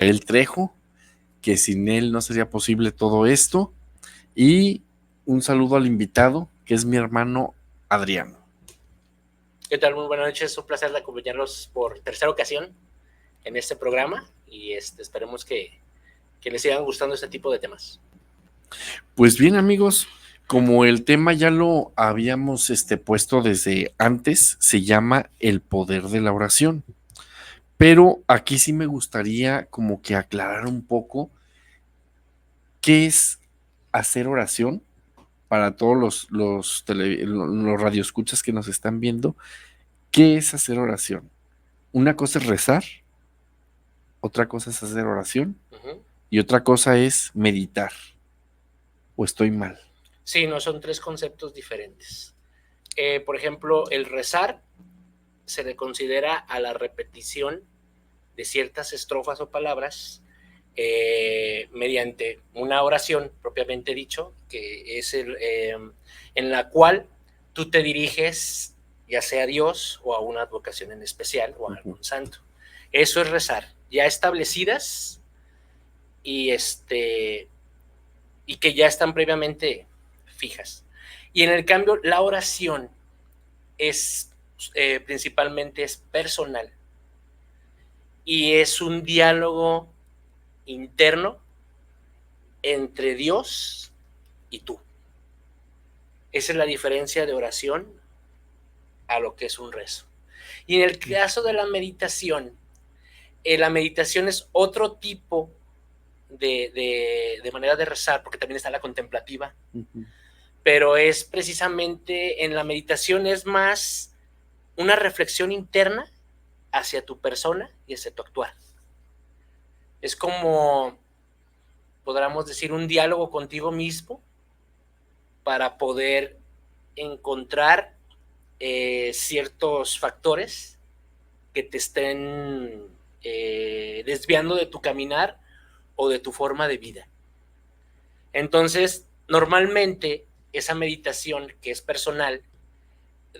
El Trejo, que sin él no sería posible todo esto. Y un saludo al invitado, que es mi hermano Adriano. ¿Qué tal? Muy buenas noches, es un placer acompañarlos por tercera ocasión en este programa y esperemos que les sigan gustando este tipo de temas. Pues bien, amigos, como el tema ya lo habíamos puesto desde antes, se llama el poder de la oración. Pero aquí sí me gustaría como que aclarar un poco qué es hacer oración para todos los radioescuchas que nos están viendo. ¿Qué es hacer oración? Una cosa es rezar, otra cosa es hacer oración y otra cosa es meditar. ¿O estoy mal? Sí, no, son tres conceptos diferentes. Por ejemplo, el rezar se le considera a la repetición de ciertas estrofas o palabras mediante una oración propiamente dicho, que es en la cual tú te diriges ya sea a Dios o a una advocación en especial o a algún santo. Eso es rezar, ya establecidas y y que ya están previamente fijas. Y en el cambio, la oración es principalmente es personal y es un diálogo interno entre Dios y tú. Esa es la diferencia de oración a lo que es un rezo. Y en el caso de la meditación es otro tipo de manera de rezar, porque también está la contemplativa, pero es precisamente en la meditación es más una reflexión interna hacia tu persona y hacia tu actuar. Es como, podríamos decir, un diálogo contigo mismo para poder encontrar ciertos factores que te estén desviando de tu caminar o de tu forma de vida. Entonces, normalmente esa meditación que es personal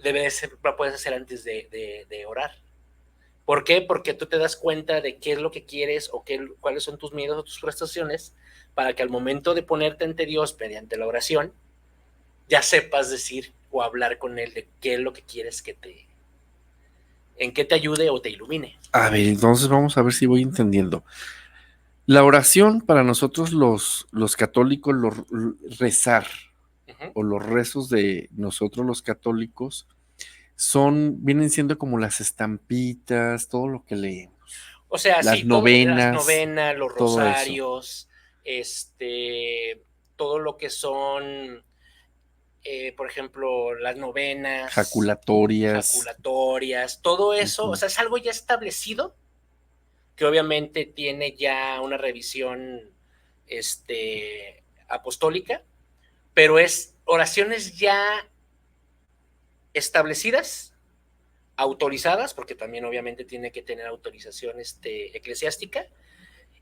debe de ser, la puedes hacer antes de orar. ¿Por qué? Porque tú te das cuenta de qué es lo que quieres o cuáles son tus miedos o tus frustraciones para que al momento de ponerte ante Dios mediante la oración ya sepas decir o hablar con Él de qué es lo que quieres en qué te ayude o te ilumine. A ver, entonces vamos a ver si voy entendiendo. La oración para nosotros los católicos, rezar o los rezos de nosotros los católicos vienen siendo como las estampitas, todo lo que leemos. O sea, las sí, novenas, las novenas, los rosarios, todo lo que son, por ejemplo, las novenas, jaculatorias, todo eso, o sea, es algo ya establecido que obviamente tiene ya una revisión apostólica, pero es oraciones ya establecidas, autorizadas, porque también obviamente tiene que tener autorización eclesiástica,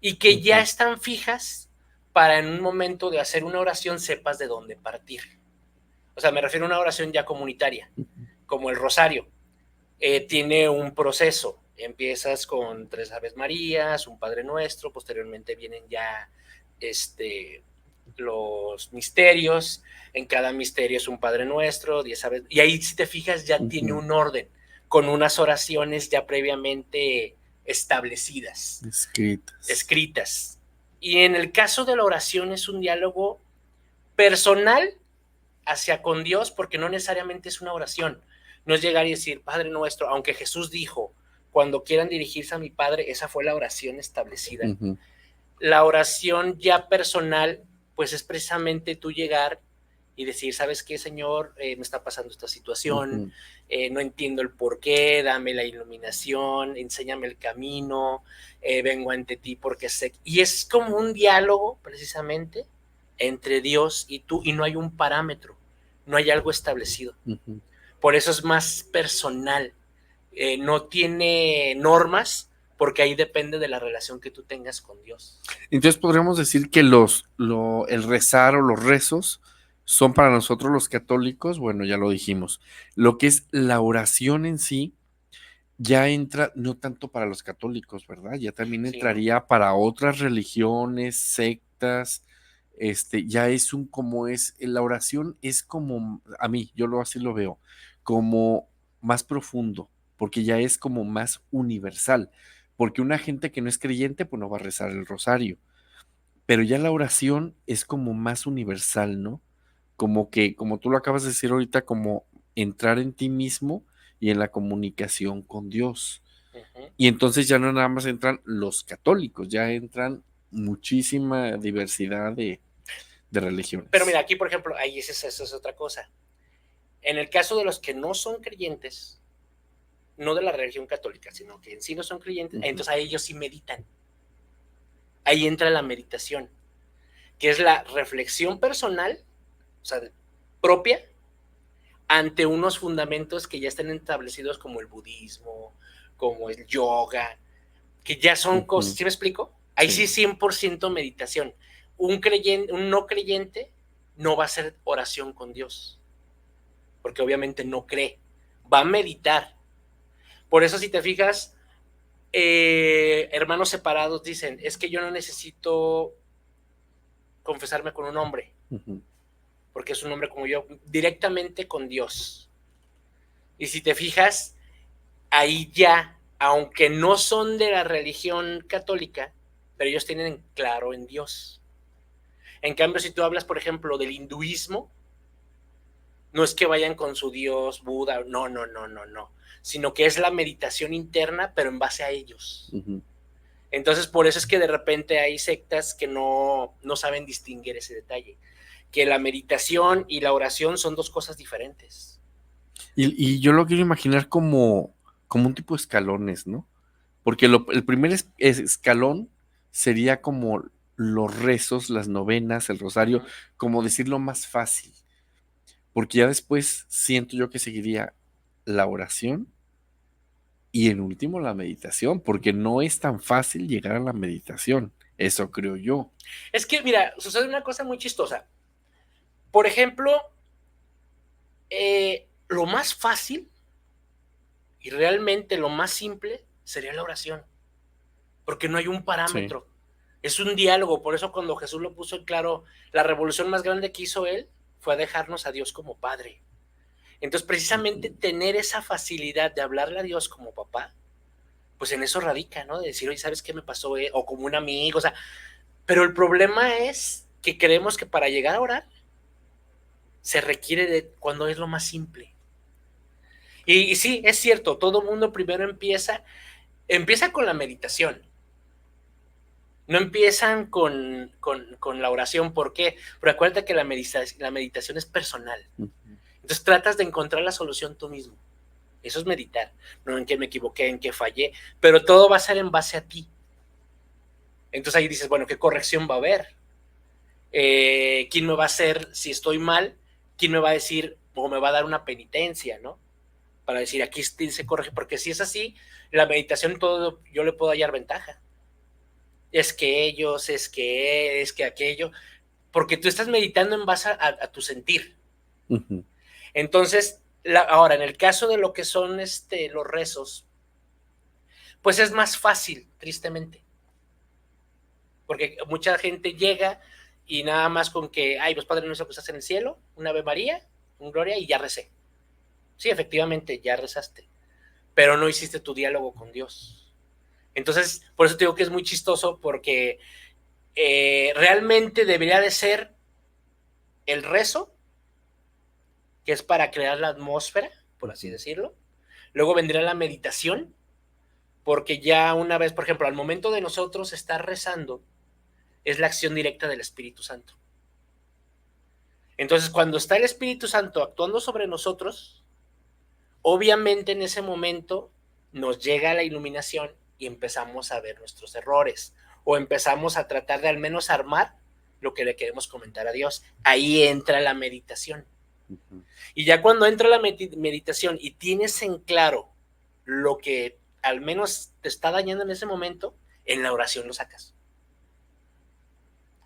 y que ya están fijas para en un momento de hacer una oración sepas de dónde partir. O sea, me refiero a una oración ya comunitaria, como el rosario. Tiene un proceso. Empiezas con 3 Aves Marías, un Padre Nuestro, posteriormente vienen ya los misterios, en cada misterio es un Padre Nuestro, 10 Aves, y ahí si te fijas ya tiene un orden, con unas oraciones ya previamente establecidas, escritas. Y en el caso de la oración es un diálogo personal hacia con Dios, porque no necesariamente es una oración, no es llegar y decir Padre Nuestro, aunque Jesús dijo, cuando quieran dirigirse a mi Padre, esa fue la oración establecida. La oración ya personal, pues es precisamente tú llegar y decir, ¿sabes qué, Señor? Me está pasando esta situación, no entiendo el por qué, dame la iluminación, enséñame el camino, vengo ante ti porque sé. Y es como un diálogo, precisamente, entre Dios y tú, y no hay un parámetro, no hay algo establecido. Por eso es más personal, no tiene normas, porque ahí depende de la relación que tú tengas con Dios. Entonces podríamos decir que el rezar o los rezos son para nosotros los católicos, bueno, ya lo dijimos. Lo que es la oración en sí ya entra, no tanto para los católicos, ¿verdad? Ya también Sí, ¿no? entraría para otras religiones, sectas, ya es como es, la oración es como, a mí, así lo veo, como más profundo, porque ya es como más universal, porque una gente que no es creyente, pues no va a rezar el rosario, pero ya la oración es como más universal, ¿no? Como que, como tú lo acabas de decir ahorita, como entrar en ti mismo y en la comunicación con Dios. Ujú. Y entonces ya no nada más entran los católicos, ya entran muchísima diversidad de Pero mira, religiones. aquí, por ejemplo, ahí esa es otra cosa. En el caso de los que no son creyentes, no de la religión católica, sino que en sí no son creyentes, Ujú, entonces a ellos sí meditan. Ahí entra la meditación, que es la reflexión personal, o sea, propia, ante unos fundamentos que ya están establecidos como el budismo, como el yoga, que ya son cosas, ujú, ¿sí me explico? Ahí sí sí. 100% meditación. Un no creyente no va a hacer oración con Dios, porque obviamente no cree, va a meditar. Por eso si te fijas, hermanos separados dicen, es que yo no necesito confesarme con un hombre, Ujú, porque es un hombre como yo, directamente con Dios. Y si te fijas, ahí ya, aunque no son de la religión católica, pero ellos tienen claro en Dios. En cambio, si tú hablas, por ejemplo, del hinduismo, no es que vayan con su Dios, Buda, no, no, no, no, no, sino que es la meditación interna, pero en base a ellos. ujú. Entonces, por eso es que de repente hay sectas que no saben distinguir ese detalle, que la meditación y la oración son dos cosas diferentes. Y yo lo quiero imaginar como un tipo de escalones, ¿no? Porque el primer escalón sería como los rezos, las novenas, el Uh rosario, -huh. como decirlo más fácil. Porque ya después siento yo que seguiría la oración y en último la meditación, porque no es tan fácil llegar a la meditación. Eso creo yo. Es que, mira, sucede una cosa muy chistosa. Por ejemplo, lo más fácil y realmente lo más simple sería la oración, porque no hay un Sí. parámetro. Es un diálogo, por eso cuando Jesús lo puso en claro, la revolución más grande que hizo él fue dejarnos a Dios como Padre. Entonces, precisamente Ujú, tener esa facilidad de hablarle a Dios como papá, pues en eso radica, ¿no? De decir, oye, ¿sabes qué me pasó? O como un amigo, o sea, pero el problema es que creemos que para llegar a orar se requiere de cuando es lo más simple. Y sí, es cierto, todo mundo primero empieza con la meditación. No empiezan con la oración. ¿Por qué? Pero acuérdate que la meditación es personal. ujú. Entonces tratas de encontrar la solución tú mismo. Eso es meditar. No en qué me equivoqué, en qué fallé, pero todo va a ser en base a ti. Entonces ahí dices, bueno, ¿qué corrección va a haber? ¿Quién me va a hacer si estoy mal? ¿Quién me va a decir o me va a dar una penitencia, ¿no? Para decir, aquí se corrige, porque si es así, la meditación todo yo le puedo hallar ventaja. Es que ellos, es que aquello, porque tú estás meditando en base a tu sentir. Ujú. Entonces, ahora, en el caso de lo que son los rezos, pues es más fácil, tristemente, porque mucha gente llega y nada más con que, ay, los padres nuestros que estás en el cielo, una Ave María, un Gloria y ya recé. Sí, efectivamente, ya rezaste, pero no hiciste tu diálogo con Dios. Entonces, por eso te digo que es muy chistoso, porque realmente debería de ser el rezo, que es para crear la atmósfera, por así Ujú. decirlo. Luego vendría la meditación, porque ya una vez, por ejemplo, al momento de nosotros estar rezando, es la acción directa del Espíritu Santo. Entonces, cuando está el Espíritu Santo actuando sobre nosotros, obviamente en ese momento nos llega la iluminación y empezamos a ver nuestros errores o empezamos a tratar de al menos armar lo que le queremos comentar a Dios. Ahí entra la meditación. Ujú. Y ya cuando entra la meditación y tienes en claro lo que al menos te está dañando en ese momento, en la oración lo sacas.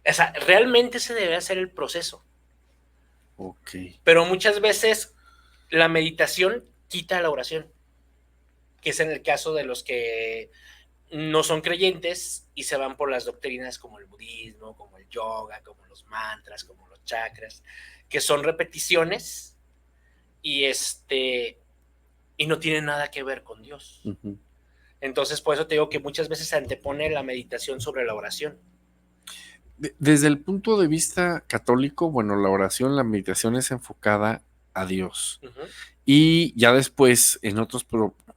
O sea, realmente ese debe ser el proceso. Ok. Pero muchas veces la meditación quita la oración. que es en el caso de los que no son creyentes y se van por las doctrinas como el budismo, como el yoga, como los mantras, como los chakras, que son repeticiones y y no tienen nada que ver con Dios. Ujú. Entonces, por eso te digo que muchas veces se antepone la meditación sobre la oración. Desde el punto de vista católico, bueno, la oración, la meditación es enfocada a Dios. Uh-huh. Y ya después, en otros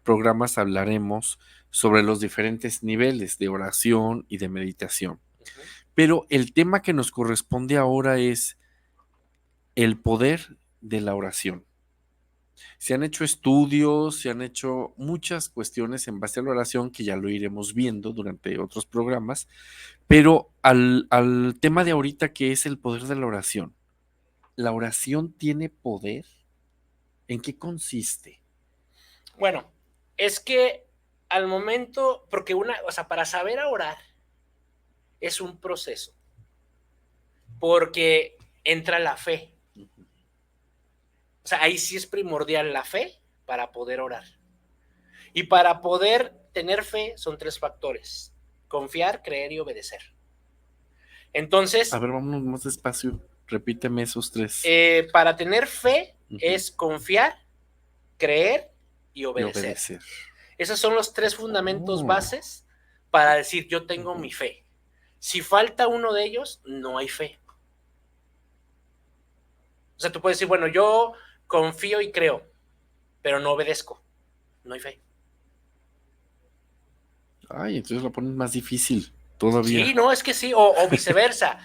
programas, hablaremos sobre los diferentes niveles de oración y de meditación. Uh-huh. Pero el tema que nos corresponde ahora es el poder de la oración. Se han hecho estudios, se han hecho muchas cuestiones en base a la oración que ya lo iremos viendo durante otros programas, pero al tema de ahorita que es el poder de la oración tiene poder. ¿En qué consiste? Bueno, es que al momento, porque o sea, para saber orar es un proceso, porque entra la fe. O sea, ahí sí es primordial la fe para poder orar. Y para poder tener fe son 3 factores: confiar, creer y obedecer. A Entonces, ver, vámonos más despacio. Repíteme esos tres. para tener fe Ujú. es confiar, creer y Y obedecer. obedecer. Esos son los 3 fundamentos Oh. bases para decir yo tengo Ujú. mi fe. Si falta uno de ellos, no hay fe. O sea, tú puedes decir, bueno, yo confío y creo, pero no obedezco. No hay fe. Ay, entonces lo ponen más difícil todavía. Sí, no, es que sí, o viceversa.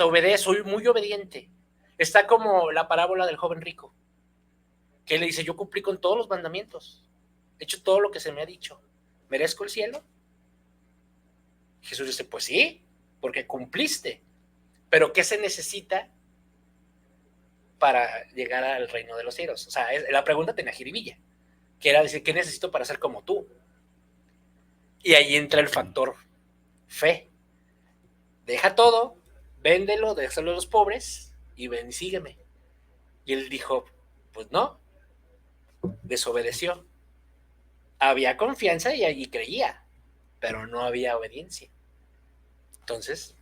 Obedezco, soy muy obediente. Está como la parábola del joven rico, que le dice, yo cumplí con todos los mandamientos, he hecho todo lo que se me ha dicho, ¿merezco el cielo? Jesús dice, pues sí, porque cumpliste, pero ¿qué se necesita para llegar al reino de los cielos? O sea, la pregunta tenía jiribilla, que era decir, ¿qué necesito para ser como tú? Y ahí entra el factor fe. Deja todo, véndelo, déjalo a los pobres y ven y sígueme. Y él dijo, pues no, desobedeció. Había confianza y allí creía, pero no había obediencia. Entonces,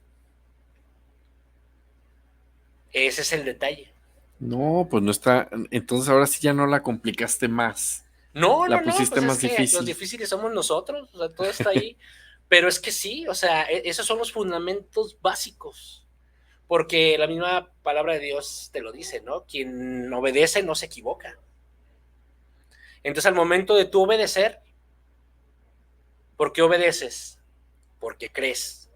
ese es el detalle. No, pues no está. Entonces ahora sí ya no la complicaste más. No, no, La no, pusiste pues es más que los difícil. difíciles somos nosotros, o sea, todo está ahí. Pero es que sí, o sea, esos son los fundamentos básicos. Porque la misma palabra de Dios te lo dice, ¿no? Quien obedece no se equivoca. Entonces, al momento de tú obedecer, ¿por qué obedeces? Porque crees.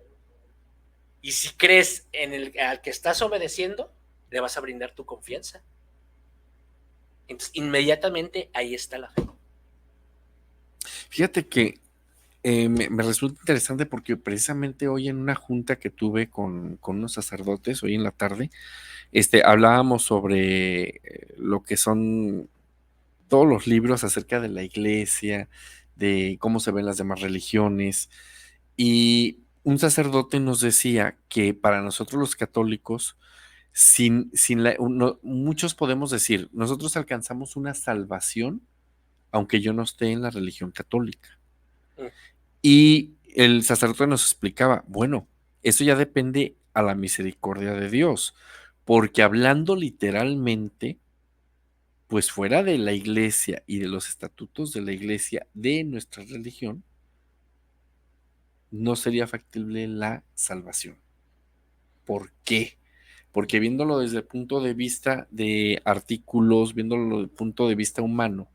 Y si crees en al que estás obedeciendo, le vas a brindar tu confianza. Entonces, inmediatamente ahí está la fe. Fíjate que me resulta interesante porque precisamente hoy en una junta que tuve con unos sacerdotes, hoy en la tarde, hablábamos sobre lo que son todos los libros acerca de la iglesia, de cómo se ven las demás religiones, y un sacerdote nos decía que para nosotros los católicos, muchos podemos decir, nosotros alcanzamos una salvación, aunque yo no esté en la religión católica. Mm. Y el sacerdote nos explicaba, bueno, eso ya depende a la misericordia de Dios, porque hablando literalmente, pues fuera de la iglesia y de los estatutos de la iglesia de nuestra religión, no sería factible la salvación. ¿Por qué? Porque viéndolo desde el punto de vista de artículos, viéndolo desde el punto de vista humano,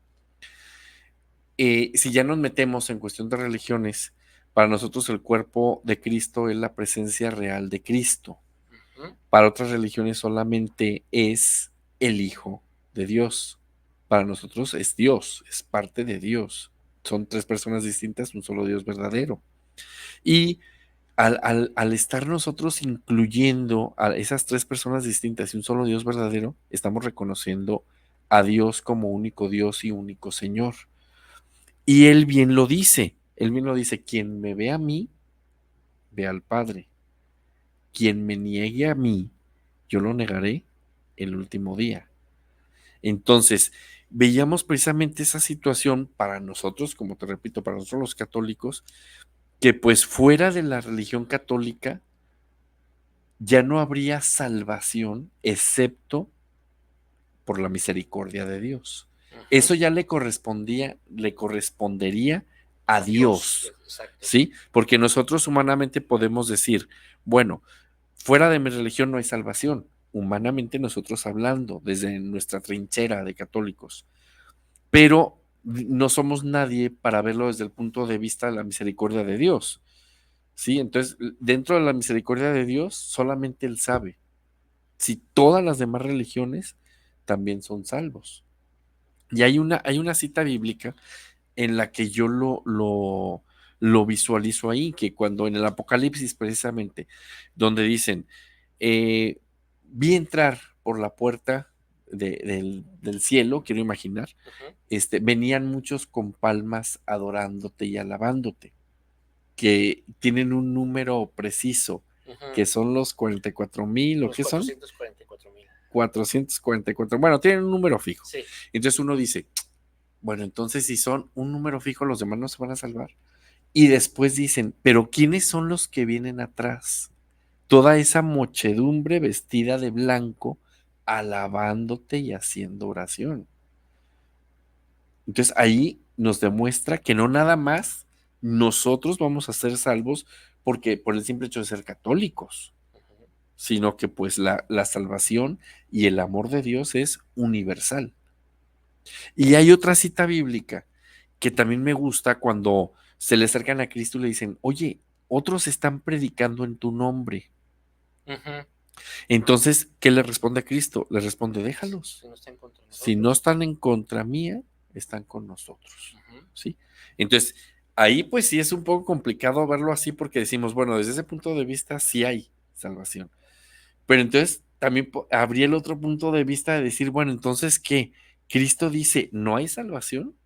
si ya nos metemos en cuestión de religiones, para nosotros el cuerpo de Cristo es la presencia real de Cristo. Uh-huh. Para otras religiones solamente es el Hijo de Dios. Para nosotros es Dios, es parte de Dios. Son 3 personas distintas, un solo Dios verdadero. Y al estar nosotros incluyendo a esas 3 personas distintas y un solo Dios verdadero, estamos reconociendo a Dios como único Dios y único Señor. Y él bien lo dice, quien me ve a mí, ve al Padre. Quien me niegue a mí, yo lo negaré el último día. Entonces, veíamos precisamente esa situación para nosotros, como te repito, para nosotros los católicos, que pues fuera de la religión católica ya no habría salvación excepto por la misericordia de Dios. Eso ya le correspondería a Dios, exacto. ¿sí? Porque nosotros humanamente podemos decir, bueno, fuera de mi religión no hay salvación, humanamente nosotros hablando, desde nuestra trinchera de católicos, pero no somos nadie para verlo desde el punto de vista de la misericordia de Dios, ¿sí? Entonces, dentro de la misericordia de Dios, solamente Él sabe si todas las demás religiones también son salvos. Y hay una cita bíblica en la que yo lo visualizo ahí, que cuando en el Apocalipsis precisamente, donde dicen, vi entrar por la puerta del cielo, quiero imaginar, venían muchos con palmas adorándote y alabándote, que tienen un número preciso, que son los 44,000, ¿o Los qué son? 444,000. 444, bueno, tienen un número fijo. Sí. Entonces uno dice, bueno, entonces si son un número fijo, los demás no se van a salvar. Y después dicen, pero ¿quiénes son los que vienen atrás? Toda esa muchedumbre vestida de blanco, alabándote y haciendo oración. Entonces ahí nos demuestra que no nada más nosotros vamos a ser salvos porque por el simple hecho de ser católicos, sino que pues la salvación y el amor de Dios es universal. Y hay otra cita bíblica que también me gusta cuando se le acercan a Cristo y le dicen, oye, otros están predicando en tu nombre. Entonces, ¿qué le responde a Cristo? Le responde, déjalos. Si no están en contra mía, están con nosotros. ¿Sí? Entonces, ahí pues sí es un poco complicado verlo así porque decimos, bueno, desde ese punto de vista sí hay salvación. Pero entonces también habría el otro punto de vista de decir, bueno, entonces, ¿qué? Cristo dice, ¿no hay salvación?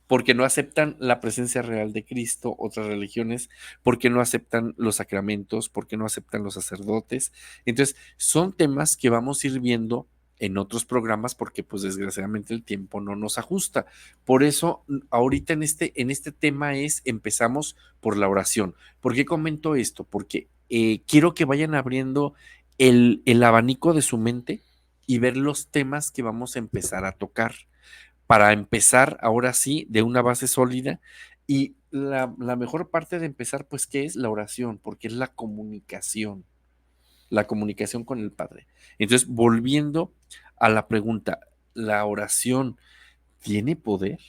Porque no aceptan la presencia real de Cristo, otras religiones, porque no aceptan los sacramentos, porque no aceptan los sacerdotes. Entonces, son temas que vamos a ir viendo en otros programas porque pues desgraciadamente el tiempo no nos ajusta. Por eso, ahorita en este tema empezamos por la oración. ¿Por qué comento esto? Porque quiero que vayan abriendo el abanico de su mente y ver los temas que vamos a empezar a tocar para empezar ahora sí de una base sólida. Y la mejor parte de empezar, pues, ¿qué es? La oración, porque es la comunicación con el Padre. Entonces, volviendo a la pregunta, ¿la oración tiene poder?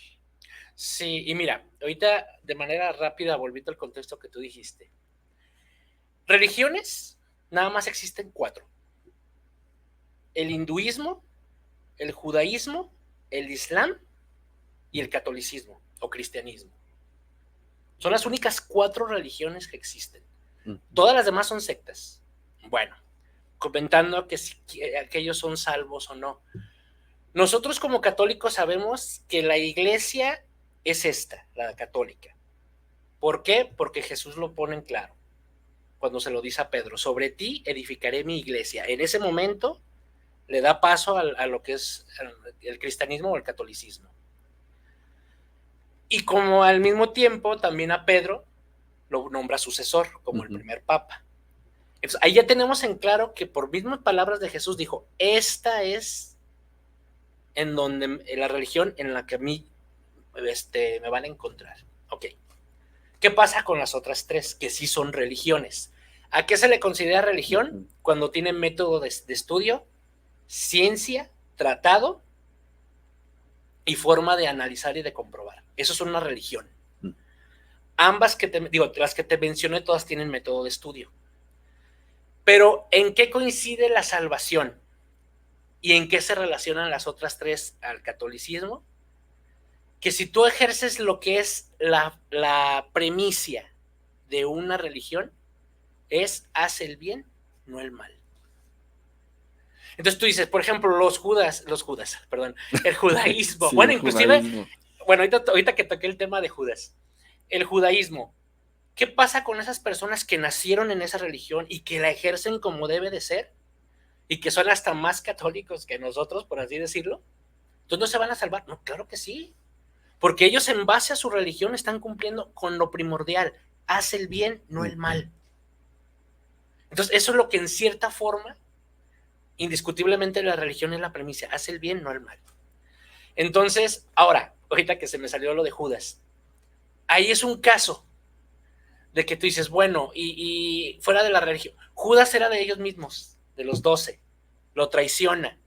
Sí, y mira, ahorita de manera rápida, volviendo al contexto que tú dijiste, religiones nada más existen 4: el hinduismo, el judaísmo, el islam y el catolicismo o cristianismo. Son las únicas 4 religiones que existen. Todas las demás son sectas. Bueno, comentando que si aquellos son salvos o no. Nosotros como católicos sabemos que la iglesia es esta, la católica. ¿Por qué? Porque Jesús lo pone en claro cuando se lo dice a Pedro, sobre ti edificaré mi iglesia. En ese momento le da paso a lo que es el cristianismo o el catolicismo. Y como al mismo tiempo también a Pedro lo nombra sucesor como el primer papa. Entonces ahí ya tenemos en claro que por mismas palabras de Jesús dijo, esta es en donde la religión en la que a mí me van a encontrar. Ok. ¿Qué pasa con las otras 3 que sí son religiones? ¿A qué se le considera religión? Cuando tiene método de estudio, ciencia, tratado y forma de analizar y de comprobar. Eso es una religión. Ambas las que te mencioné todas tienen método de estudio. Pero ¿en qué coincide la salvación? ¿Y en qué se relacionan las otras 3 al catolicismo? Que si tú ejerces lo que es la premisa de una religión, es haz el bien, no el mal. Entonces tú dices, por ejemplo, el judaísmo. Sí, bueno, el inclusive, judaísmo. bueno, ahorita que toqué el tema de Judas, el judaísmo, ¿qué pasa con esas personas que nacieron en esa religión y que la ejercen como debe de ser? Y que son hasta más católicos que nosotros, por así decirlo. Entonces no se van a salvar. No, claro que sí. Porque ellos en base a su religión están cumpliendo con lo primordial. Haz el bien, no el mal. Entonces eso es lo que en cierta forma, indiscutiblemente la religión es la premisa. Haz el bien, no el mal. Entonces, ahora, ahorita que se me salió lo de Judas, ahí es un caso de que tú dices, bueno, y fuera de la religión, Judas era de ellos mismos, de los 12, lo traiciona.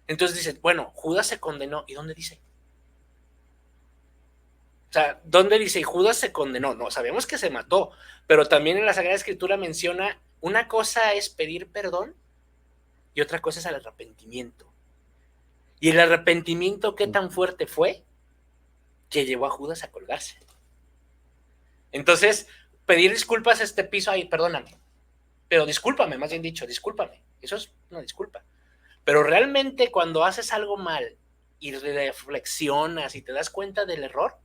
Entonces dices, bueno, Judas se condenó, ¿y dónde dice? O sea, ¿dónde dice Judas se condenó? No, sabemos que se mató, pero también en la Sagrada Escritura menciona, una cosa es pedir perdón y otra cosa es el arrepentimiento. Y el arrepentimiento, ¿qué tan fuerte fue? Que llevó a Judas a colgarse. Entonces, pedir disculpas a este piso, ahí, perdóname, pero discúlpame, más bien dicho, discúlpame. Eso es una disculpa. Pero realmente cuando haces algo mal y reflexionas y te das cuenta del error,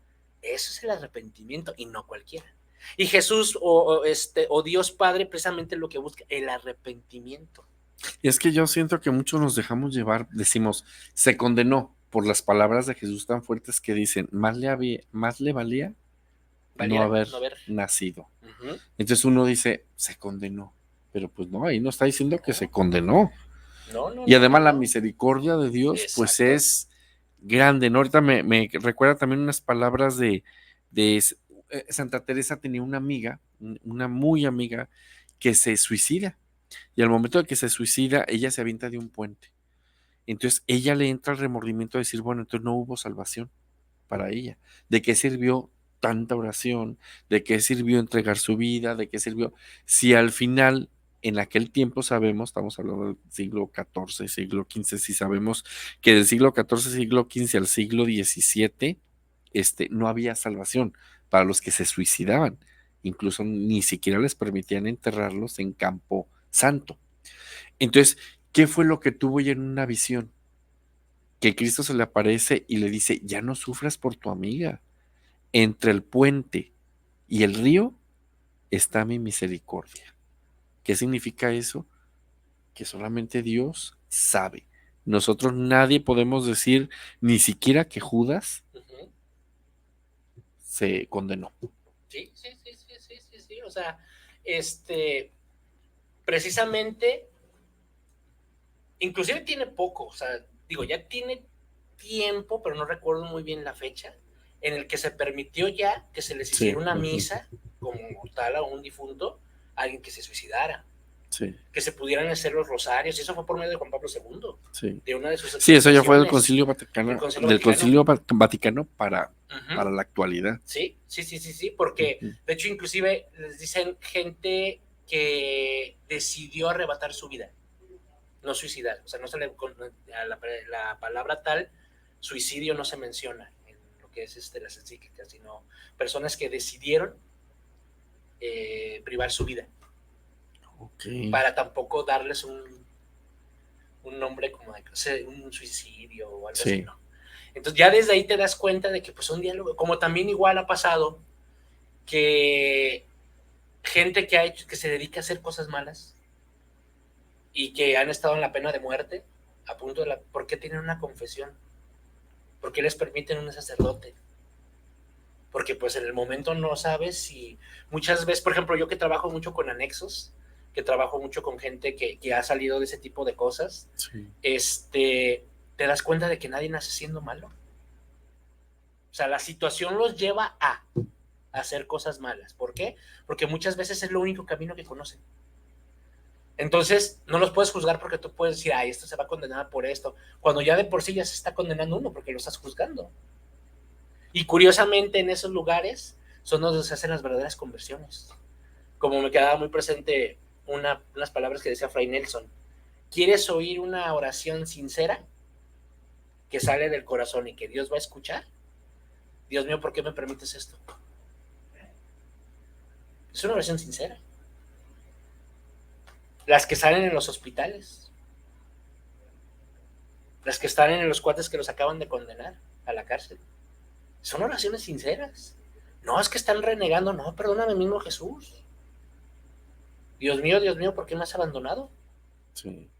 eso es el arrepentimiento y no cualquiera. Y Jesús o Dios Padre precisamente lo que busca, el arrepentimiento. Y es que yo siento que muchos nos dejamos llevar, decimos, se condenó por las palabras de Jesús tan fuertes que dicen, más le valía no haber nacido. Uh-huh. Entonces uno dice, se condenó, pero pues no, ahí no está diciendo que se condenó. Y además la misericordia de Dios, exacto, pues es grande, ¿no? Ahorita me recuerda también unas palabras de Santa Teresa. Tenía una amiga, una muy amiga, que se suicida. Y al momento de que se suicida, ella se avienta de un puente. Entonces ella le entra el remordimiento de decir, bueno, entonces no hubo salvación para ella. ¿De qué sirvió tanta oración? ¿De qué sirvió entregar su vida? ¿De qué sirvió? Si al final, en aquel tiempo sabemos, estamos hablando del siglo XIV, siglo XV, si sabemos que del siglo XIV, siglo XV al siglo XVII, no había salvación para los que se suicidaban. Incluso ni siquiera les permitían enterrarlos en Campo Santo. Entonces, ¿qué fue lo que tuvo ella en una visión? Que Cristo se le aparece y le dice, ya no sufras por tu amiga. Entre el puente y el río está mi misericordia. ¿Qué significa eso? Que solamente Dios sabe. Nosotros nadie podemos decir, ni siquiera que Judas se condenó. Sí. O sea, precisamente, inclusive tiene poco, o sea, digo, ya tiene tiempo, pero no recuerdo muy bien la fecha, en el que se permitió ya que se les hiciera una misa como tal a un difunto, a alguien que se suicidara. Sí. Que se pudieran hacer los rosarios, y eso fue por medio de Juan Pablo II. Sí. De una de sus eso ya fue del Concilio Vaticano, Concilio Vaticano para la actualidad. Sí, porque de hecho inclusive les dicen gente que decidió arrebatar su vida, no suicidar, o sea, no se le, la palabra tal, suicidio no se menciona en lo que es las encíclicas, sino personas que decidieron privar su vida. Okay. Para tampoco darles un nombre como de un suicidio o algo así, ¿no? Entonces ya desde ahí te das cuenta de que pues un diálogo, como también igual ha pasado que gente que se dedica a hacer cosas malas y que han estado en la pena de muerte, a punto de ¿por qué tienen una confesión? ¿Por qué les permiten un sacerdote? Porque pues en el momento no sabes si muchas veces, por ejemplo, yo que trabajo mucho con anexos, que trabajo mucho con gente que ha salido de ese tipo de cosas, te das cuenta de que nadie nace siendo malo. O sea, la situación los lleva a hacer cosas malas. ¿Por qué? Porque muchas veces es lo único camino que conocen. Entonces, no los puedes juzgar porque tú puedes decir, esto se va a condenar por esto, cuando ya de por sí ya se está condenando uno porque lo estás juzgando. Y curiosamente en esos lugares son donde se hacen las verdaderas conversiones. Como me quedaba muy presente unas palabras que decía Fray Nelson: ¿quieres oír una oración sincera que sale del corazón y que Dios va a escuchar? Dios mío, ¿por qué me permites esto? Es una oración sincera. Las que salen en los hospitales, las que están en los cuates que los acaban de condenar a la cárcel, son oraciones sinceras. No es que están renegando, no, perdóname mismo Jesús. Dios mío, ¿por qué me has abandonado? Sí.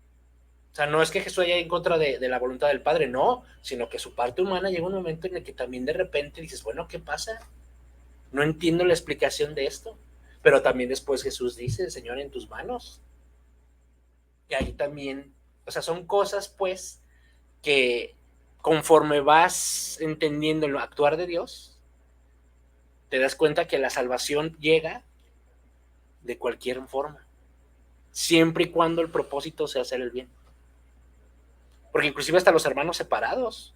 sea, no es que Jesús haya en contra de la voluntad del Padre, no, sino que su parte humana llega un momento en el que también de repente dices, bueno, ¿qué pasa? No entiendo la explicación de esto. Pero también después Jesús dice, Señor, en tus manos. Y ahí también, o sea, son cosas pues que conforme vas entendiendo el actuar de Dios, te das cuenta que la salvación llega de cualquier forma, siempre y cuando el propósito sea hacer el bien. Porque inclusive hasta los hermanos separados,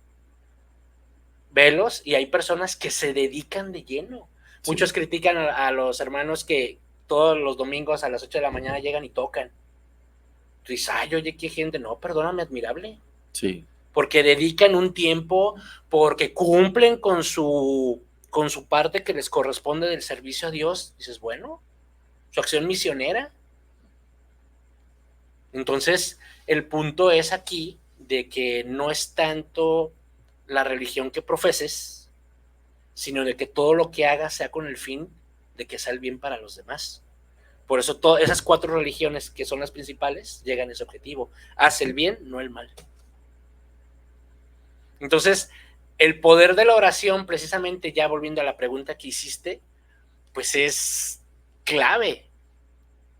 velos, y hay personas que se dedican de lleno. Sí. Muchos critican a los hermanos que todos los domingos a las 8 de la mañana llegan y tocan. Tú dices, ay, oye, qué gente, no, perdóname, admirable. Sí. Porque dedican un tiempo, porque cumplen con su parte que les corresponde del servicio a Dios. Dices, bueno, su acción misionera. Entonces, el punto es aquí de que no es tanto la religión que profeses, sino de que todo lo que hagas sea con el fin de que sea el bien para los demás. Por eso esas 4 religiones que son las principales llegan a ese objetivo. Haz el bien, no el mal. Entonces, el poder de la oración, precisamente ya volviendo a la pregunta que hiciste, pues es clave,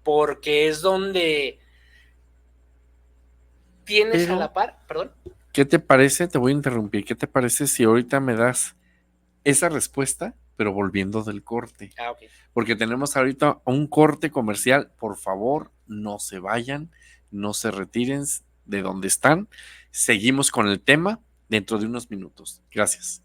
porque es donde tienes a la par, perdón. ¿Qué te parece? Te voy a interrumpir. ¿Qué te parece si ahorita me das esa respuesta, pero volviendo del corte? Okay. Porque tenemos ahorita un corte comercial. Por favor, no se vayan, no se retiren de donde están. Seguimos con el tema dentro de unos minutos. Gracias.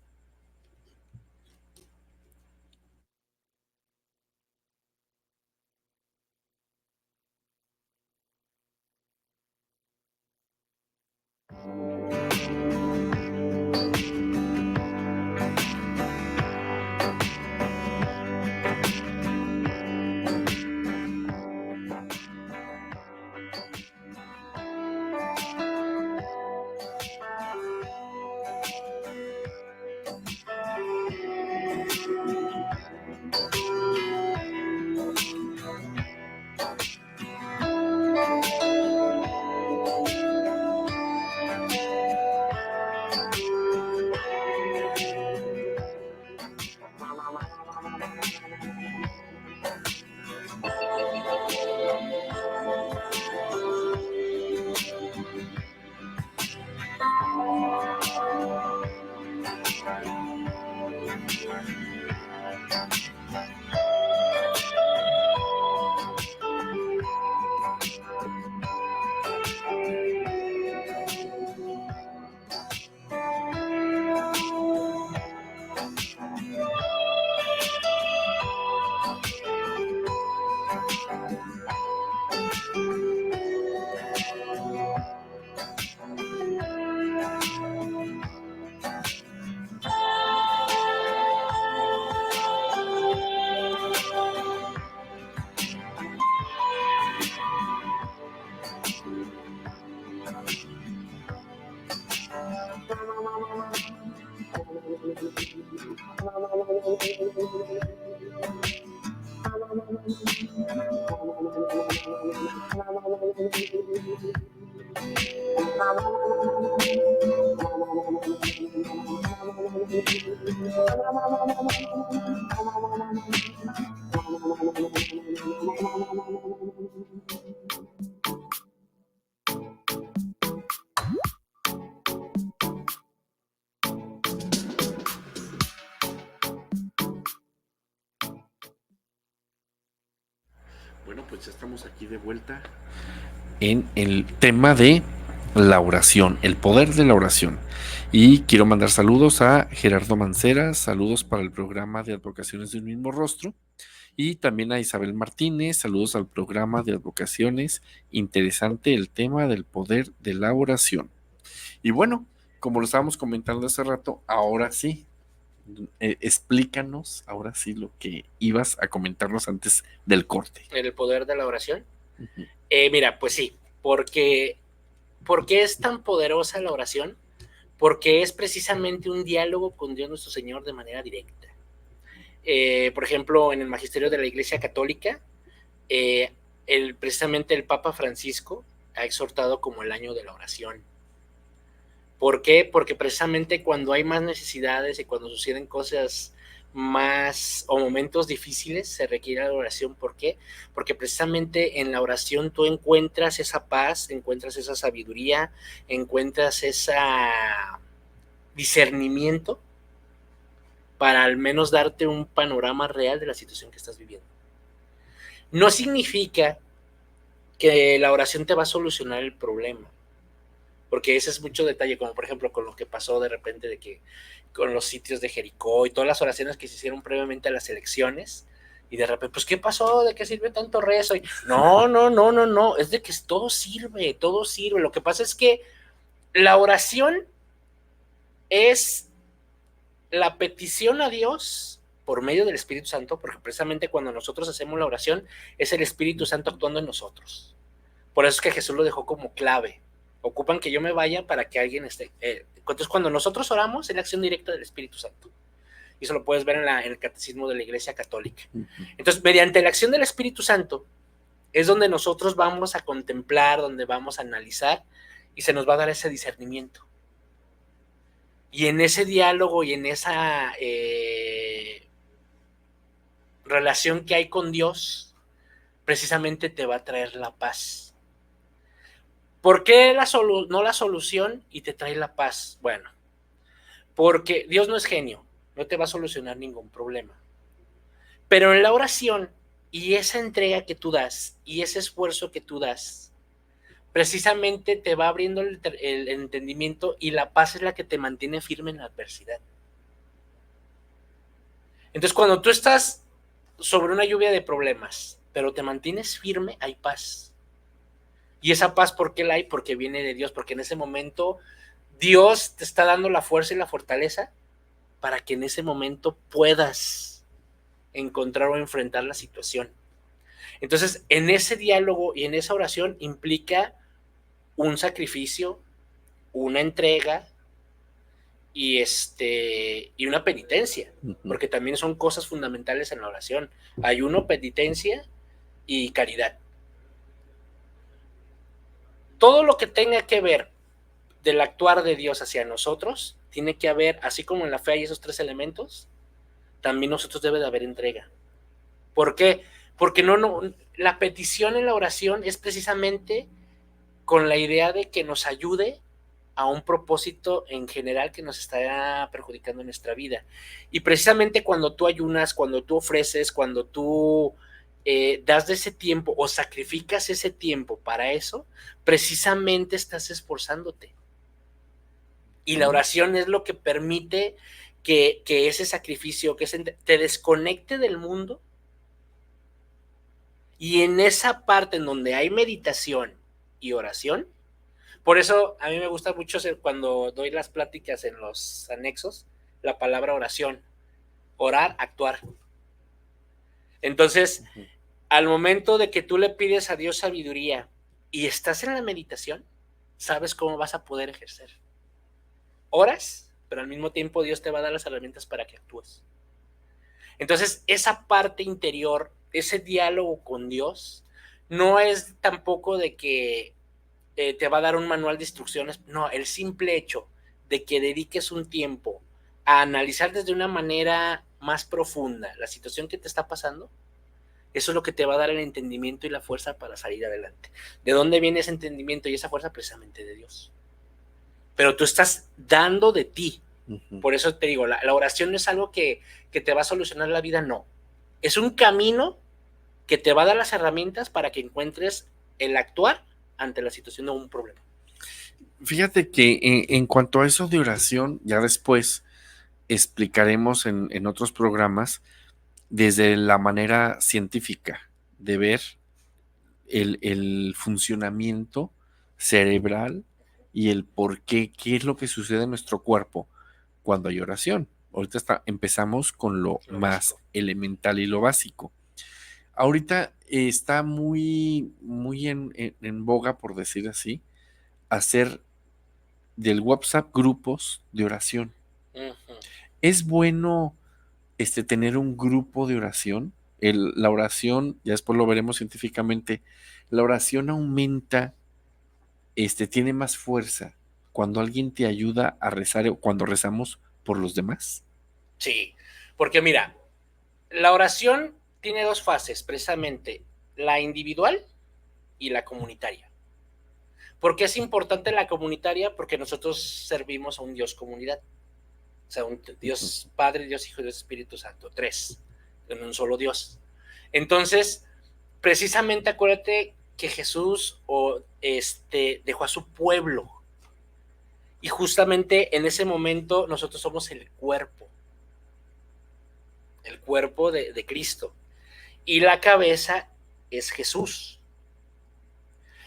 Bueno, pues ya estamos aquí de vuelta en el tema de la oración, el poder de la oración. Y quiero mandar saludos a Gerardo Mancera, saludos para el programa de Advocaciones de un Mismo Rostro, y también a Isabel Martínez, saludos al programa de Advocaciones. Interesante el tema del poder de la oración. Y bueno, como lo estábamos comentando hace rato, ahora sí, explícanos ahora sí lo que ibas a comentarnos antes del corte. ¿El poder de la oración? Uh-huh. Mira, pues sí, porque es tan poderosa la oración, porque es precisamente un diálogo con Dios nuestro Señor de manera directa. Por ejemplo, en el magisterio de la Iglesia Católica, precisamente el Papa Francisco ha exhortado como el año de la oración. ¿Por qué? Porque precisamente cuando hay más necesidades y cuando suceden cosas más o momentos difíciles se requiere la oración. ¿Por qué? Porque precisamente en la oración tú encuentras esa paz, encuentras esa sabiduría, encuentras ese discernimiento para al menos darte un panorama real de la situación que estás viviendo. No significa que la oración te va a solucionar el problema, porque ese es mucho detalle, como por ejemplo con lo que pasó de repente de que con los sitios de Jericó y todas las oraciones que se hicieron previamente a las elecciones, y de repente, pues, ¿qué pasó? ¿De qué sirve tanto rezo? Y, no, es de que todo sirve, todo sirve. Lo que pasa es que la oración es la petición a Dios por medio del Espíritu Santo, porque precisamente cuando nosotros hacemos la oración, es el Espíritu Santo actuando en nosotros. Por eso es que Jesús lo dejó como clave. Ocupan que yo me vaya para que alguien esté. Entonces, cuando nosotros oramos, es la acción directa del Espíritu Santo. Y eso lo puedes ver en el Catecismo de la Iglesia Católica. Entonces, mediante la acción del Espíritu Santo, es donde nosotros vamos a contemplar, donde vamos a analizar, y se nos va a dar ese discernimiento. Y en ese diálogo y en esa relación que hay con Dios, precisamente te va a traer la paz. ¿Por qué no la solución y te trae la paz? Bueno, porque Dios no es genio, no te va a solucionar ningún problema. Pero en la oración y esa entrega que tú das y ese esfuerzo que tú das, precisamente te va abriendo el entendimiento, y la paz es la que te mantiene firme en la adversidad. Entonces, cuando tú estás sobre una lluvia de problemas, pero te mantienes firme, hay paz. Y esa paz, ¿por qué la hay? Porque viene de Dios, porque en ese momento Dios te está dando la fuerza y la fortaleza para que en ese momento puedas encontrar o enfrentar la situación. Entonces, en ese diálogo y en esa oración implica un sacrificio, una entrega y una penitencia, porque también son cosas fundamentales en la oración: ayuno, penitencia y caridad. Todo lo que tenga que ver del actuar de Dios hacia nosotros, tiene que haber, así como en la fe hay esos 3 elementos, también nosotros debe de haber entrega. ¿Por qué? Porque la petición en la oración es precisamente con la idea de que nos ayude a un propósito en general que nos está perjudicando en nuestra vida. Y precisamente cuando tú ayunas, cuando tú ofreces, cuando tú das de ese tiempo o sacrificas ese tiempo para eso, precisamente estás esforzándote. Y la oración es lo que permite que ese sacrificio, que te desconecte del mundo, y en esa parte en donde hay meditación y oración. Por eso a mí me gusta mucho cuando doy las pláticas en los anexos, la palabra oración: orar, actuar. Entonces, al momento de que tú le pides a Dios sabiduría y estás en la meditación, sabes cómo vas a poder ejercer. Oras, pero al mismo tiempo Dios te va a dar las herramientas para que actúes. Entonces, esa parte interior, ese diálogo con Dios, no es tampoco de que te va a dar un manual de instrucciones. No, el simple hecho de que dediques un tiempo a analizar desde una manera más profunda la situación que te está pasando, eso es lo que te va a dar el entendimiento y la fuerza para salir adelante. ¿De dónde viene ese entendimiento y esa fuerza? Precisamente de Dios. Pero tú estás dando de ti. Por eso te digo, la oración no es algo que te va a solucionar la vida, no. Es un camino que te va a dar las herramientas para que encuentres el actuar ante la situación de un problema. Fíjate que en cuanto a eso de oración, ya después explicaremos en otros programas desde la manera científica de ver el funcionamiento cerebral y el por qué es lo que sucede en nuestro cuerpo cuando hay oración. Ahorita empezamos con lo más elemental y lo básico. Ahorita está muy, muy en boga, por decir así, hacer del WhatsApp grupos de oración. Es bueno tener un grupo de oración. La oración, ya después lo veremos científicamente, la oración aumenta tiene más fuerza cuando alguien te ayuda a rezar o cuando rezamos por los demás? Sí, porque mira, la oración tiene dos fases, precisamente, la individual y la comunitaria. ¿Por qué es importante la comunitaria? Porque nosotros servimos a un Dios comunidad. O sea, un Dios Padre, Dios Hijo y Dios Espíritu Santo. Tres, en un solo Dios. Entonces, precisamente acuérdate que Jesús dejó a su pueblo. Y justamente en ese momento nosotros somos el cuerpo de Cristo. Y la cabeza es Jesús.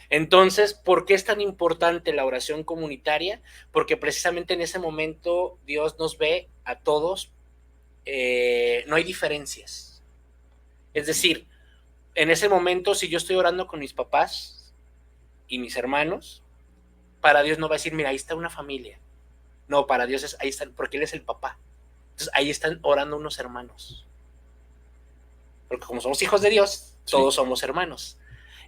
Entonces, ¿por qué es tan importante la oración comunitaria? Porque precisamente en ese momento Dios nos ve a todos, no hay diferencias. Es decir, en ese momento, si yo estoy orando con mis papás y mis hermanos, para Dios no va a decir, mira, ahí está una familia. No, para Dios es, ahí están, porque Él es el papá. Entonces, ahí están orando unos hermanos. Porque como somos hijos de Dios, sí, todos somos hermanos.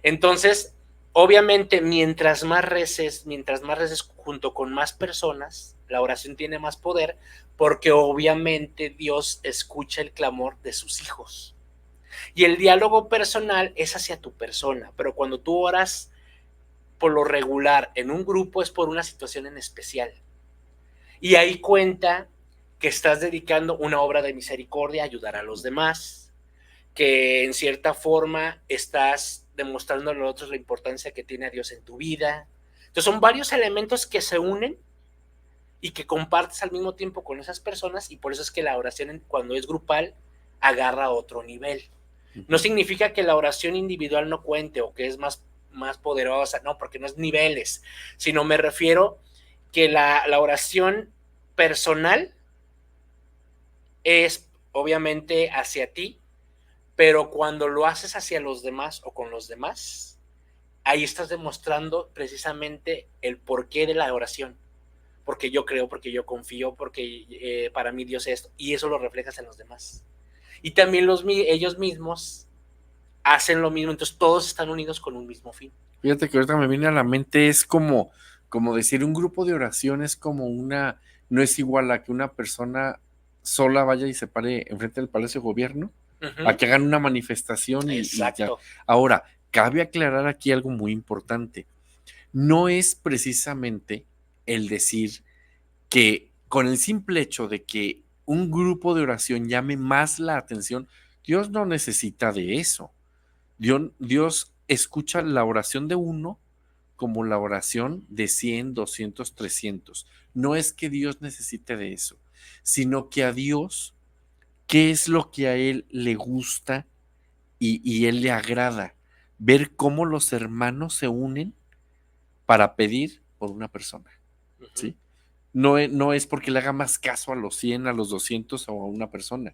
Entonces, obviamente, mientras más reces junto con más personas, la oración tiene más poder, porque obviamente Dios escucha el clamor de sus hijos. Y el diálogo personal es hacia tu persona, pero cuando tú oras por lo regular en un grupo es por una situación en especial. Y ahí cuenta que estás dedicando una obra de misericordia a ayudar a los demás, que en cierta forma estás demostrando a los otros la importancia que tiene a Dios en tu vida. Entonces son varios elementos que se unen y que compartes al mismo tiempo con esas personas, y por eso es que la oración, cuando es grupal, agarra otro nivel. No significa que la oración individual no cuente o que es más poderosa, no, porque no es niveles, sino me refiero que la oración personal es obviamente hacia ti, pero cuando lo haces hacia los demás o con los demás, ahí estás demostrando precisamente el porqué de la oración. Porque yo creo, porque yo confío, porque para mí Dios es esto, y eso lo reflejas en los demás. Y también ellos mismos hacen lo mismo, entonces todos están unidos con un mismo fin. Fíjate que ahorita me viene a la mente, es como decir, un grupo de oración es como no es igual a que una persona sola vaya y se pare enfrente del Palacio de Gobierno, a que hagan una manifestación y ya. Ahora, cabe aclarar aquí algo muy importante. No es precisamente el decir que con el simple hecho de que un grupo de oración llame más la atención, Dios no necesita de eso. Dios escucha la oración de uno como la oración de 100, 200, 300. No es que Dios necesite de eso, sino que a Dios, ¿qué es lo que a Él le gusta y Él le agrada? Ver cómo los hermanos se unen para pedir por una persona, ¿sí? No es porque le haga más caso a los 100, a los 200 o a una persona,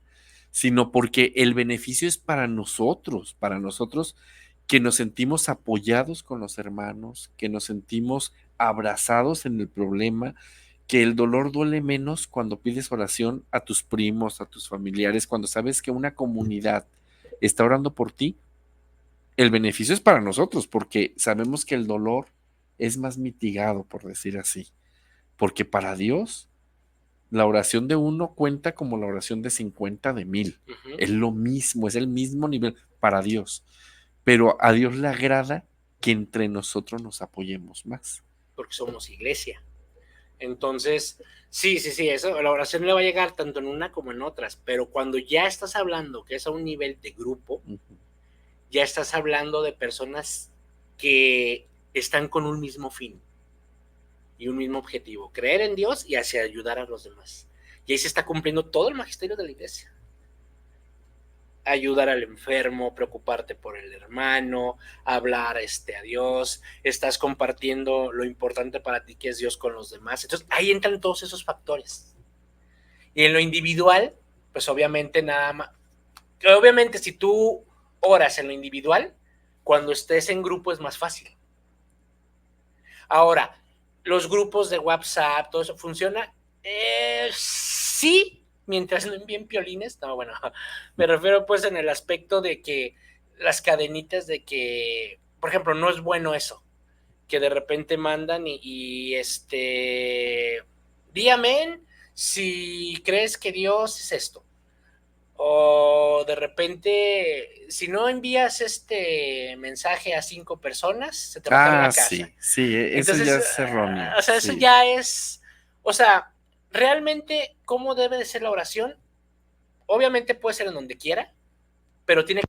sino porque el beneficio es para nosotros que nos sentimos apoyados con los hermanos, que nos sentimos abrazados en el problema, que el dolor duele menos cuando pides oración a tus primos, a tus familiares, cuando sabes que una comunidad está orando por ti. El beneficio es para nosotros porque sabemos que el dolor es más mitigado, por decir así, porque para Dios la oración de uno cuenta como la oración de 50, de 1000. Es lo mismo, es el mismo nivel para Dios. Pero a Dios le agrada que entre nosotros nos apoyemos más. Porque somos iglesia. Entonces, sí, eso, la oración le va a llegar tanto en una como en otras, pero cuando ya estás hablando que es a un nivel de grupo, ya estás hablando de personas que están con un mismo fin y un mismo objetivo, creer en Dios y hacia ayudar a los demás. Y ahí se está cumpliendo todo el magisterio de la iglesia. Ayudar al enfermo, preocuparte por el hermano, hablar a Dios, estás compartiendo lo importante para ti que es Dios con los demás. Entonces ahí entran todos esos factores. Y en lo individual, pues obviamente nada más, obviamente si tú oras en lo individual, cuando estés en grupo es más fácil. Ahora, los grupos de WhatsApp, todo eso, ¿funciona? Sí, mientras no envíen piolines. No, bueno, me refiero pues en el aspecto de que las cadenitas de que, por ejemplo, no es bueno eso, que de repente mandan di amén si crees que Dios es esto. O de repente, si no envías este mensaje a 5 personas, se te va a caer Ah, la casa. sí, sí, eso ya Entonces, es erróneo, o sea, eso sí. ya es, o sea, realmente, ¿cómo debe de ser la oración? Obviamente puede ser en donde quiera, pero tiene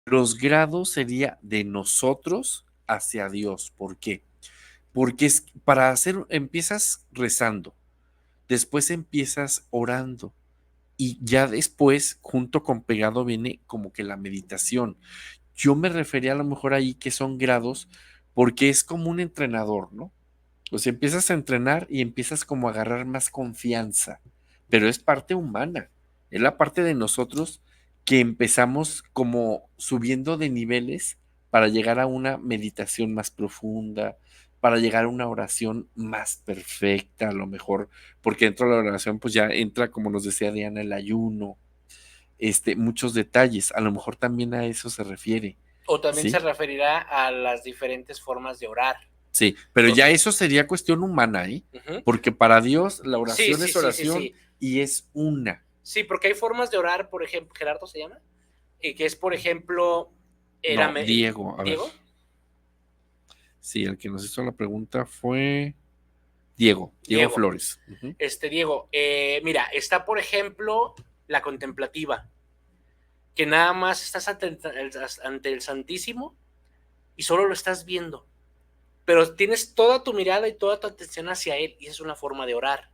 Los grados sería de nosotros hacia Dios. ¿Por qué? Porque es para hacer, empiezas rezando, después empiezas orando y ya después, junto con pegado, viene como que la meditación. Yo me refería a lo mejor ahí que son grados porque es como un entrenador, ¿no? Pues empiezas a entrenar y empiezas como a agarrar más confianza, pero es parte humana, es la parte de nosotros que empezamos como subiendo de niveles para llegar a una meditación más profunda, para llegar a una oración más perfecta, a lo mejor, porque dentro de la oración pues ya entra, como nos decía Diana, el ayuno, muchos detalles, a lo mejor también a eso se refiere, O también se ¿sí? referirá a las diferentes formas de orar. Sí, pero ya Entonces, eso sería cuestión humana, ¿eh? uh-huh. Porque para Dios la Sí, oración sí, es sí, sí, oración sí. y es una. Sí, porque hay formas de orar, por ejemplo, Gerardo se llama, que es, por ejemplo, No, Diego, a ver. Diego. Sí, el que nos hizo la pregunta fue Diego Diego, Flores. Ujú. Diego, mira, está, por ejemplo, la contemplativa, que nada más estás ante el Santísimo y solo lo estás viendo, pero tienes toda tu mirada y toda tu atención hacia Él, y esa es una forma de orar.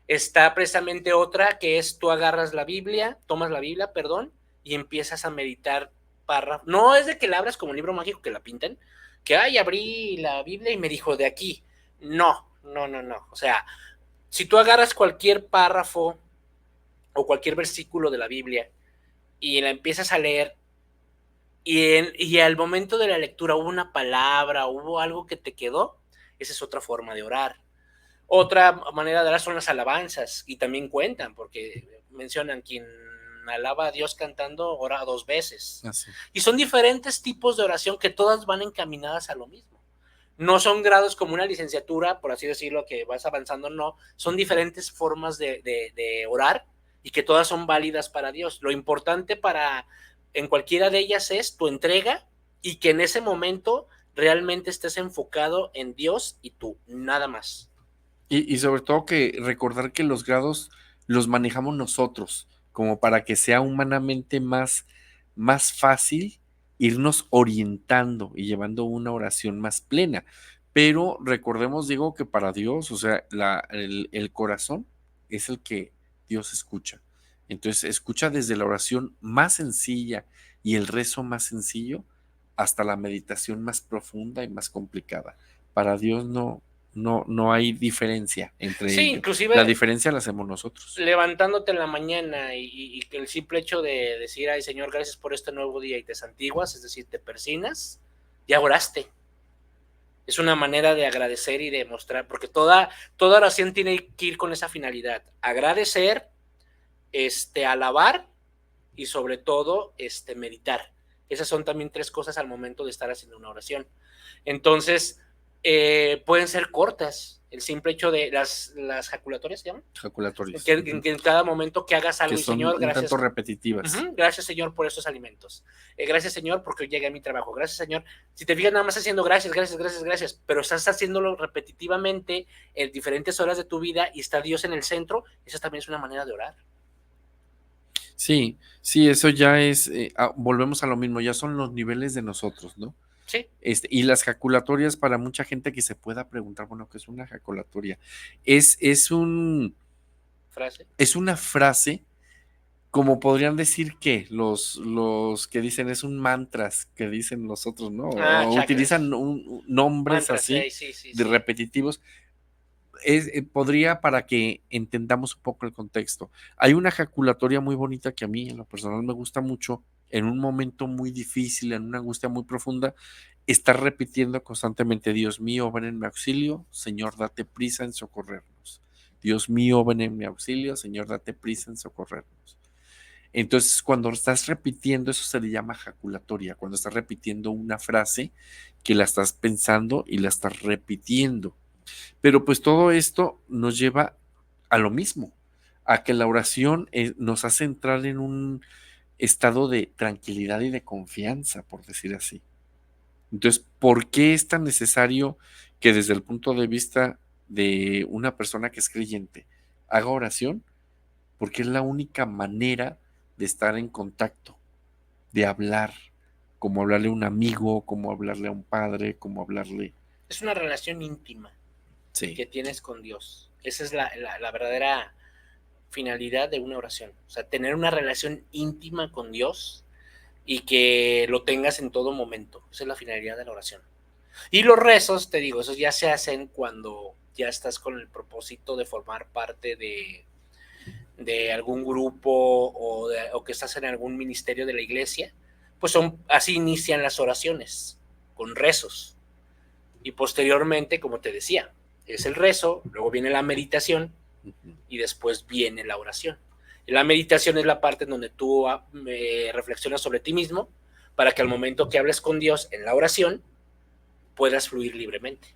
Está precisamente otra que es tú agarras la Biblia, tomas la Biblia, perdón, y empiezas a meditar párrafos. No es de que la abras como un libro mágico que la pintan, que ay, abrí la Biblia y me dijo de aquí. No, no, no, no. O sea, si tú agarras cualquier párrafo o cualquier versículo de la Biblia y la empiezas a leer y al momento de la lectura hubo una palabra, hubo algo que te quedó, esa es otra forma de orar. Otra manera de orar son las alabanzas y también cuentan porque mencionan quien alaba a Dios cantando ora 2 veces. Así. Y son diferentes tipos de oración que todas van encaminadas a lo mismo. No son grados como una licenciatura, por así decirlo, que vas avanzando, no. Son diferentes formas de orar y que todas son válidas para Dios. Lo importante en cualquiera de ellas es tu entrega y que en ese momento realmente estés enfocado en Dios y tú, nada más. Y sobre todo que recordar que los grados los manejamos nosotros, como para que sea humanamente más fácil irnos orientando y llevando una oración más plena. Pero recordemos, digo, que para Dios, o sea, el corazón es el que Dios escucha. Entonces, escucha desde la oración más sencilla y el rezo más sencillo hasta la meditación más profunda y más complicada. Para Dios no hay diferencia entre Sí, ello. La inclusive diferencia la hacemos nosotros. levantándote en la mañana y el simple hecho de decir, ay Señor, gracias por este nuevo día y te santiguas, es decir, te persinas, ya oraste. Es una manera de agradecer y de mostrar, porque toda oración tiene que ir con esa finalidad, agradecer, alabar y sobre todo, meditar. Esas son también 3 cosas al momento de estar haciendo una oración. Entonces, pueden ser cortas. El simple hecho de las jaculatorias, ¿se llaman? Jaculatorios. Que en cada momento que hagas Que algo y son Señor, un tanto gracias. repetitivas. Gracias, Señor, por estos alimentos. Gracias, Señor, porque llegué a mi trabajo. Gracias, Señor. Si te fijas, nada más haciendo gracias, gracias, gracias, gracias, pero estás haciéndolo repetitivamente en diferentes horas de tu vida y está Dios en el centro, esa también es una manera de orar. Sí, sí, eso ya es, volvemos a lo mismo, ya son los niveles de nosotros, ¿no? Sí. Y las jaculatorias para mucha gente que se pueda preguntar, bueno, ¿qué es una jaculatoria? Frase. Es una frase, como podrían decir que los que dicen es un mantras que dicen los otros, ¿no? O Chakras. utilizan nombres Mantras, así sí, sí, de sí. repetitivos. Podría para que entendamos un poco el contexto. Hay una jaculatoria muy bonita que a mí en lo personal me gusta mucho, en un momento muy difícil, en una angustia muy profunda, estar repitiendo constantemente, Dios mío, ven en mi auxilio, Señor, date prisa en socorrernos. Dios mío, ven en mi auxilio, Señor, date prisa en socorrernos. Entonces, cuando estás repitiendo, eso se le llama jaculatoria, cuando estás repitiendo una frase que la estás pensando y la estás repitiendo. Pero pues todo esto nos lleva a lo mismo, a que la oración nos hace entrar en un estado de tranquilidad y de confianza, por decir así. Entonces, ¿por qué es tan necesario que desde el punto de vista de una persona que es creyente haga oración? Porque es la única manera de estar en contacto, de hablar, como hablarle a un amigo, como hablarle a un padre, como hablarle. Es una relación íntima Sí. que tienes con Dios. Esa es la verdadera finalidad de una oración. O sea, tener una relación íntima con Dios y que lo tengas en todo momento. Esa es la finalidad de la oración. Y los rezos, te digo, esos ya se hacen cuando ya estás con el propósito de formar parte de algún grupo o que estás en algún ministerio de la iglesia, pues así inician las oraciones, con rezos. Y posteriormente, como te decía, es el rezo, luego viene la meditación y después viene la oración. Y la meditación es la parte en donde tú reflexionas sobre ti mismo para que al momento que hables con Dios en la oración puedas fluir libremente.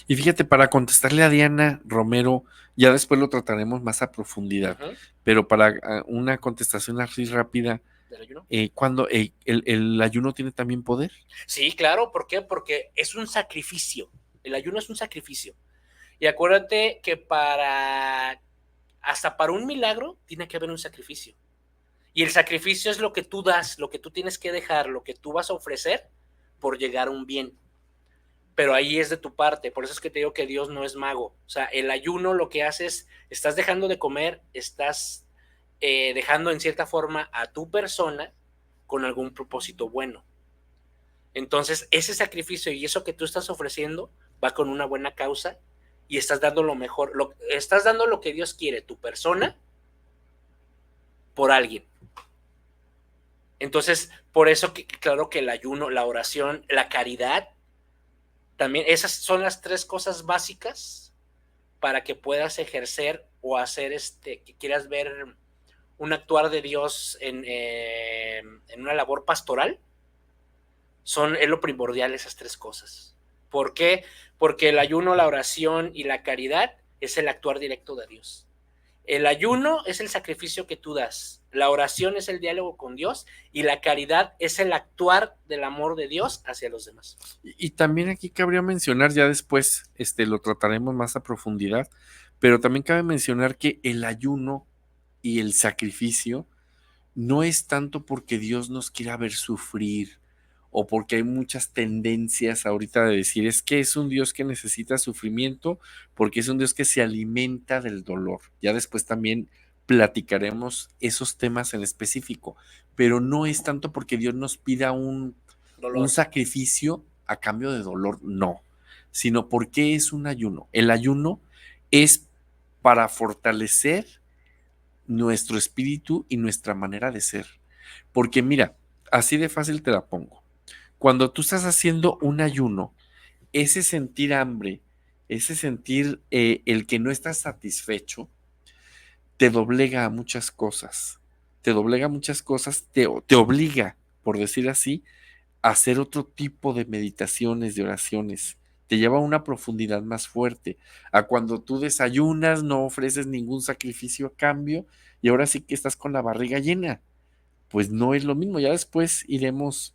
Y fíjate, para contestarle a Diana Romero, ya después lo trataremos más a profundidad, pero para una contestación así rápida, ¿Del ayuno? ¿cuándo el ayuno tiene también poder? Sí, claro, ¿por qué? Porque es un sacrificio. El ayuno es un sacrificio. Y acuérdate que hasta para un milagro tiene que haber un sacrificio. Y el sacrificio es lo que tú das, lo que tú tienes que dejar, lo que tú vas a ofrecer por llegar a un bien. Pero ahí es de tu parte, por eso es que te digo que Dios no es mago. O sea, el ayuno lo que hace es, estás dejando de comer, estás dejando en cierta forma a tu persona con algún propósito bueno. Entonces, ese sacrificio y eso que tú estás ofreciendo va con una buena causa y estás dando lo mejor, estás dando lo que Dios quiere, tu persona, por alguien. Entonces, por eso claro que el ayuno, la oración, la caridad, también esas son las 3 cosas básicas para que puedas ejercer o hacer que quieras ver un actuar de Dios en una labor pastoral. Es lo primordial esas 3 cosas. ¿Por qué? Porque el ayuno, la oración y la caridad es el actuar directo de Dios. El ayuno es el sacrificio que tú das, la oración es el diálogo con Dios y la caridad es el actuar del amor de Dios hacia los demás. Y también aquí cabría mencionar, ya después lo trataremos más a profundidad, pero también cabe mencionar que el ayuno y el sacrificio no es tanto porque Dios nos quiera ver sufrir o porque hay muchas tendencias ahorita de decir es que es un Dios que necesita sufrimiento porque es un Dios que se alimenta del dolor. Ya después también platicaremos esos temas en específico, pero no es tanto porque Dios nos pida un sacrificio a cambio de dolor, no, sino porque es un ayuno. El ayuno es para fortalecer nuestro espíritu y nuestra manera de ser. Porque mira, así de fácil te la pongo. Cuando tú estás haciendo un ayuno, ese sentir hambre, ese sentir el que no estás satisfecho, te doblega a muchas cosas. Te doblega a muchas cosas, te obliga, por decir así, a hacer otro tipo de meditaciones, de oraciones. Te lleva a una profundidad más fuerte. A cuando tú desayunas, no ofreces ningún sacrificio a cambio y ahora sí que estás con la barriga llena. Pues no es lo mismo. Ya después iremos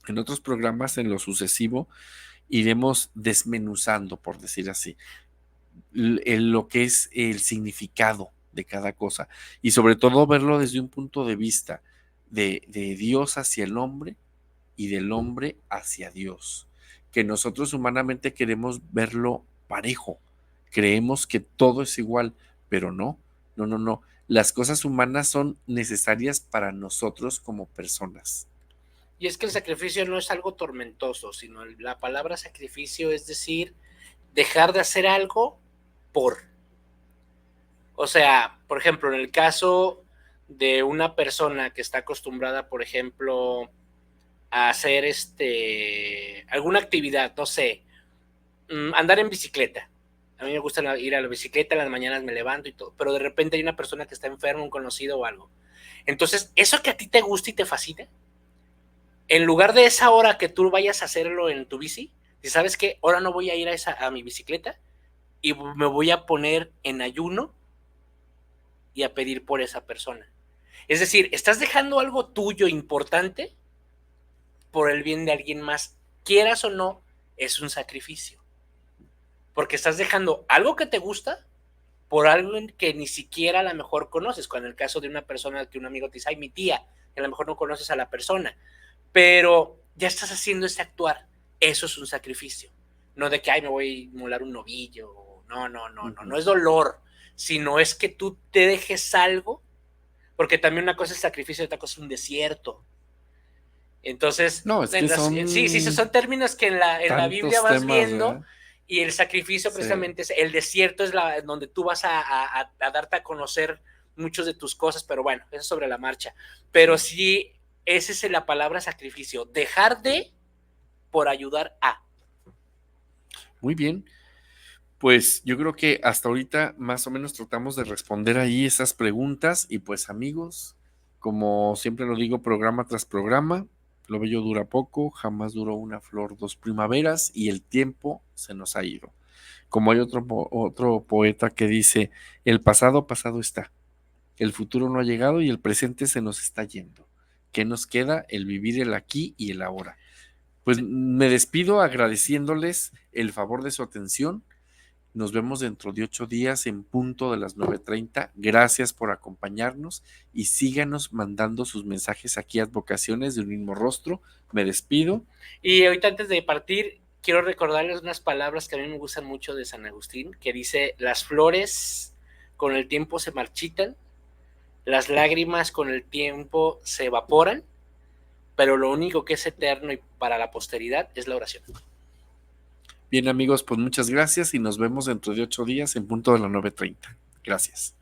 en otros programas, en lo sucesivo, iremos desmenuzando, por decir así, lo que es el significado de cada cosa y sobre todo verlo desde un punto de vista de Dios hacia el hombre y del hombre hacia Dios, que nosotros humanamente queremos verlo parejo, creemos que todo es igual, pero no, no, no, no, las cosas humanas son necesarias para nosotros como personas. Y es que el sacrificio no es algo tormentoso, sino la palabra sacrificio es decir, dejar de hacer algo por. O sea, por ejemplo, en el caso de una persona que está acostumbrada, por ejemplo, a hacer alguna actividad, no sé, andar en bicicleta. A mí me gusta ir a la bicicleta, en las mañanas me levanto y todo, pero de repente hay una persona que está enferma, un conocido o algo. Entonces, eso que a ti te gusta y te fascina, en lugar de esa hora que tú vayas a hacerlo en tu bici, si sabes que ahora no voy a ir a mi bicicleta y me voy a poner en ayuno y a pedir por esa persona. Es decir, estás dejando algo tuyo importante por el bien de alguien más, quieras o no, es un sacrificio. Porque estás dejando algo que te gusta por algo que ni siquiera a lo mejor conoces. Cuando en el caso de una persona que un amigo te dice, ay, mi tía, que a lo mejor no conoces a la persona, pero ya estás haciendo este actuar. Eso es un sacrificio. No de que, ay, me voy a molar un novillo. No, no, no, no, no es dolor, sino es que tú te dejes algo, porque también una cosa es sacrificio y otra cosa es un desierto. Entonces, no, es que son términos que en la Biblia vas temas, viendo, ¿verdad? y el sacrificio precisamente es el desierto, es donde tú vas a darte a conocer muchos de tus cosas, pero bueno, eso es sobre la marcha. Pero sí, esa es la palabra sacrificio, dejar de por ayudar a. Muy bien. Pues yo creo que hasta ahorita más o menos tratamos de responder ahí esas preguntas y pues amigos, como siempre lo digo programa tras programa, lo bello dura poco, jamás duró una flor dos primaveras y el tiempo se nos ha ido. Como hay otro poeta que dice, el pasado pasado está, el futuro no ha llegado y el presente se nos está yendo. ¿Qué nos queda? El vivir el aquí y el ahora. Pues me despido agradeciéndoles el favor de su atención. Nos vemos dentro de 8 días en punto de las 9:30. Gracias por acompañarnos y síganos mandando sus mensajes aquí a Advocaciones de un mismo rostro. Me despido. Y ahorita antes de partir, quiero recordarles unas palabras que a mí me gustan mucho de San Agustín, que dice, las flores con el tiempo se marchitan, las lágrimas con el tiempo se evaporan, pero lo único que es eterno y para la posteridad es la oración. Bien amigos, pues muchas gracias y nos vemos dentro de 8 días en punto de las 9:30. Gracias.